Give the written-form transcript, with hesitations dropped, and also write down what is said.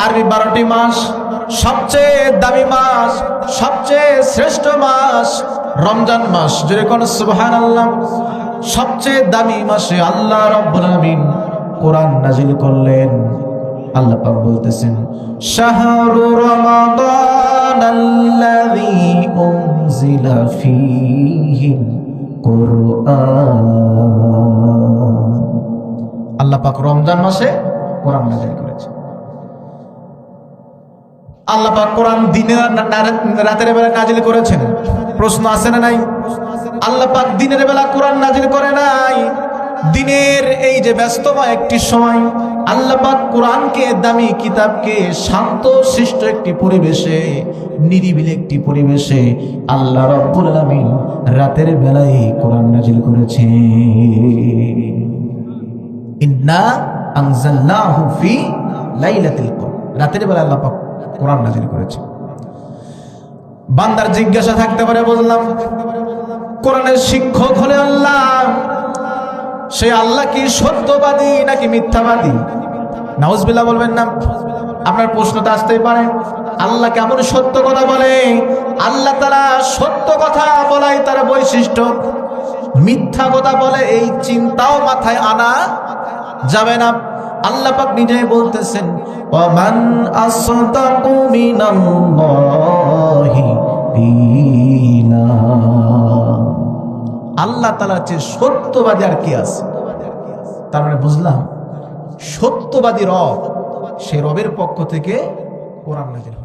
আরবি 12টি মাস, সবচেয়ে দামি মাস, সবচেয়ে শ্রেষ্ঠ মাস রমজান মাস। যেরকম সুবহানাল্লাহ। সবচেয়ে দামি মাসে আল্লাহ রাব্বুল আলামিন কোরআন নাজিল করলেন। আল্লাহ পাক বলতেছেন, শাহরু রমাদানাল্লাযী উনজিলা ফীহিল কুরআন। আল্লাহ পাক রমজান মাসে কোরআন নাজিল করেছেন। আল্লাহ পাক কোরআন দিনে রাতের বেলা নাজিল করেছেন। প্রশ্ন আছে না নাই? আল্লাহ পাক দিনের বেলা কোরআন নাজিল করে নাই। দিনের এই যে ব্যস্তময় একটি সময় আল্লাহ পাক কোরআনকে, দামি কিতাবকে শান্ত শিষ্ট একটি পরিবেশে, নিরিবিলি একটি পরিবেশে আল্লাহ রাব্বুল আলামিন রাতের বেলায় কোরআন নাজিল করেছে। ইন্না আনজালনাহু ফি লাইলাতিল কদর। রাতের বেলা আল্লাহ পাক কোরআন নাজিল করেছে। বান্দার জিজ্ঞাসা থাকতে পারে, বললাম কোরআনের শিক্ষক হলে আল্লাহ, সে আল্লাহ কি সত্যবাদী নাকি মিথ্যাবাদী? নাউজুবিল্লাহ বলবেন না। আপনার প্রশ্নটা আসতেই পারে, আল্লাহ কেমন সত্য কথা বলে? আল্লাহ তাআলা সত্য কথা বলাই তার বৈশিষ্ট্য, মিথ্যা কথা বলে এই চিন্তাও মাথায় আনা যাবে না। আল্লাহ পাক নিজেই বলতেছেন, ওয়ামান আসদাকু মিনাল্লাহি কিলা। আল্লাহ তাআলার চেয়ে সত্যবাদী আর কি আছে? তার মানে বুঝলাম সত্যবাদী রব, সে রবের পক্ষ থেকে কোরআন নাযিল।